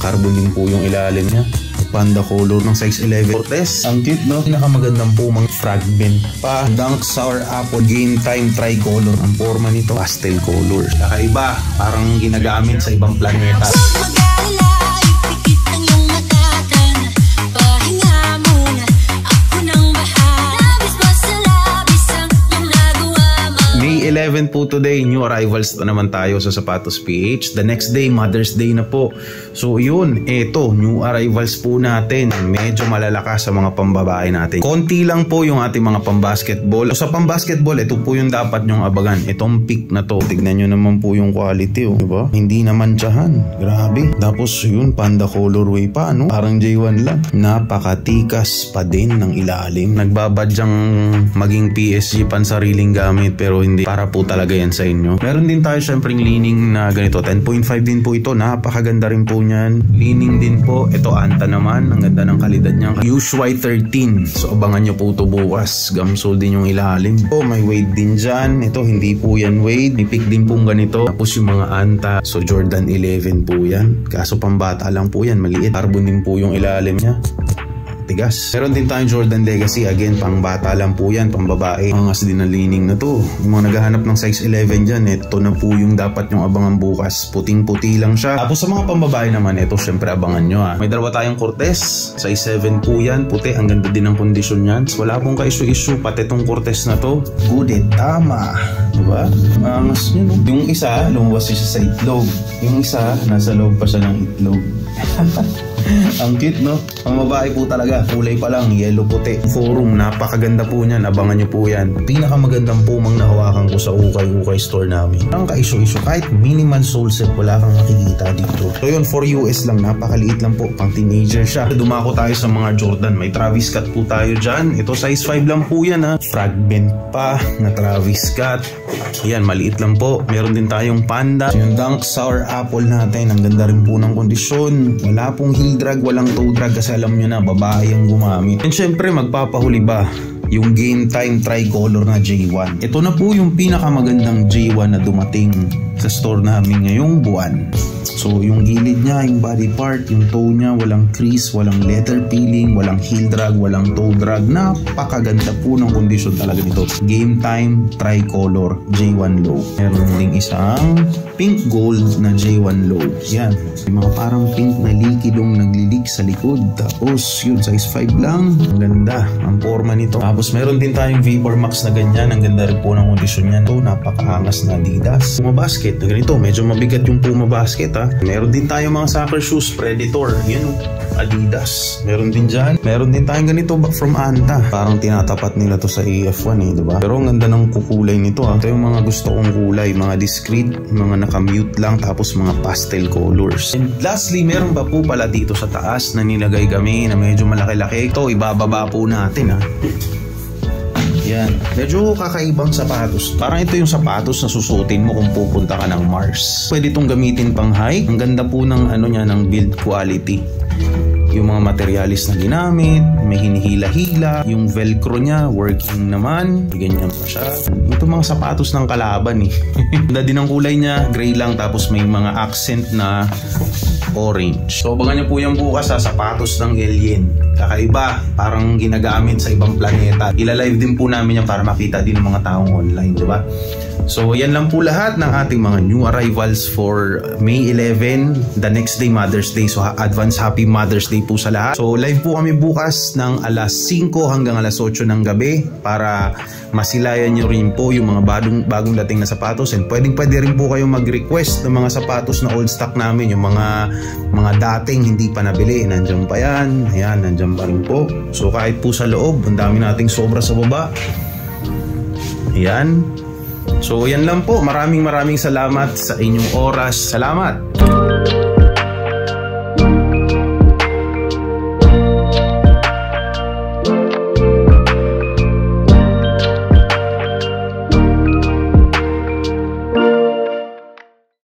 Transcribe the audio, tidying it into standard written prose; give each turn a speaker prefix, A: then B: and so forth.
A: Carbon din po yung ilalim niya. Panda color ng size 11. Cortez. Ang cute, no? Pinakamagandang po mga fragment pa. Dunk Sour Apple Game Time Tricolor. Ang forma nito, pastel color. Kakaiba. Parang ginagamit sa ibang planeta. May 11 po today, new arrivals na naman tayo sa Sapatos PH. The next day, Mother's Day na po. So yun, eto, new arrivals po natin. Medyo malalakas sa mga pambabae natin. Konti lang po yung ating mga pambasketball. So sa pambasketball, ito po yung dapat nyong abangan. Itong pick na to. Tignan nyo naman po yung quality, oh. Diba? Hindi naman tiyahan. Grabe. Tapos yun, panda colorway pa, no? Parang J1 lang. Napakatikas pa din ng ilalim. Nagbabadyang maging PSG pansariling gamit, pero hindi para po talaga yan sa inyo. Meron din tayo syempre leaning na ganito, 10.5 din po ito, napakaganda rin po niyan. Leaning din po, ito Anta naman, ang ganda ng kalidad niya. USY 13, so abangan nyo po ito bukas. Gamsol din yung ilalim. Oh, may weight din dyan. Ito hindi po yan weight, may pick din pong ganito. Tapos yung mga Anta, so Jordan 11 po yan. Kaso pambata lang po yan, maliit. Carbon din po yung ilalim niya. Tigas. Meron din tayong Jordan Legacy. Again, pang bata lang po yan, pang babae. Angas din na leaning na to. Yung mga naghahanap ng size 11 dyan, ito na po yung dapat yung abangan bukas. Puting-puti lang siya. Tapos sa mga pambabae naman, ito syempre abangan nyo, ha. May dalawa tayong Cortez. Size 7 po yan. Puti. Ang ganda din ng kondisyon yan. Wala pong ka-issue-issue. Pati itong Cortez na to. Good, tama. Diba? Angas nyo, no? Yung isa, lumabas siya sa itlog. Yung isa, nasa loob pa siya ng itlog. Ang cute, no? Ang babae po talaga, kulay pa lang, yellow puti. Forum, napakaganda po niyan, abangan nyo po yan. Pinakamagandang pumang nahawakan ko sa ukay-ukay store namin. Ang ka-issue-issue, kahit minimal sole set, wala kang makikita dito. So yun, for US lang, napakaliit lang po, pang teenager siya. Dumako tayo sa mga Jordan, may Travis Scott po tayo dyan. Ito size 5 lang po yan, ha. Fragment pa na Travis Scott. Yan, maliit lang po. Meron din tayong Panda. Yung Dunk Sour Apple natin, ang ganda rin po ng kondisyon. Wala pong heel drag, walang toe drag kasi alam nyo na, babae ang gumamit. And syempre, magpapahuli ba yung Game Time Tricolor na J1. Ito na po yung pinakamagandang J1 na dumating sa store namin ngayong buwan. So yung gilid niya, yung body part, yung toe niya, walang crease, walang leather peeling, walang heel drag, walang toe drag. Napakaganda po ng kondisyon talaga nito. Game Time Tricolor J1 Low. Meron ding isang pink gold na J1 Low. Yan. Yung mga parang pink na likidong naglilik sa likod. Tapos yun, size 5 lang. Ang ganda ang forma nito. Tapos meron din tayong Vapor Max na ganyan. Ang ganda rin po ng kondisyon niyan. Ito, napakaangas na Adidas. Puma Basket na ganito. Medyo mabigat yung Puma Basket, ha. Meron din tayong mga soccer shoes, Predator. Yan, Adidas. Meron din dyan. Meron din tayong ganito from Anta. Parang tinatapat nila to sa AF1, eh, diba? Pero ang ganda ng kukulay nito, ha. Ito yung mga gusto kong kulay. Mga discreet, mga nakamute lang, tapos mga pastel colors. And lastly, meron ba po pala dito sa taas na nilagay kami na medyo malaki-laki? Ito, ibababa po natin, ha. Yan. Medyo kakaibang sapatos. Parang ito yung sapatos na susutin mo kung pupunta ka ng Mars. Pwede itong gamitin pang hike. Ang ganda po ng ano niya, ng build quality. Yung mga materialis na ginamit, may hinihila-hila. Yung velcro niya, working naman. Ganyan pa siya. Ito mga sapatos ng kalaban, eh. Ganda din ang kulay niya. Gray lang, tapos may mga accent na orange. So abangan niyo po yung bukas sa sapatos ng alien. Kakaiba, parang ginagamit sa ibang planeta. Ilalive din po namin yan para makita din ng mga taong online, di ba? So yan lang po lahat ng ating mga new arrivals for May 11, the next day Mother's Day. So advance happy Mother's Day po sa lahat. So live po kami bukas ng alas 5 hanggang alas 8 ng gabi para masilayan nyo rin po yung mga bagong dating na sapatos. And pwede rin po kayong mag-request ng mga sapatos na old stock namin. Yung mga dating hindi pa nabili, nandiyan pa yan. Ayan, nandiyan pa rin po. So kahit po sa loob, ang dami nating sobra sa baba. Ayan. So yan lang po. Maraming salamat sa inyong oras. Salamat!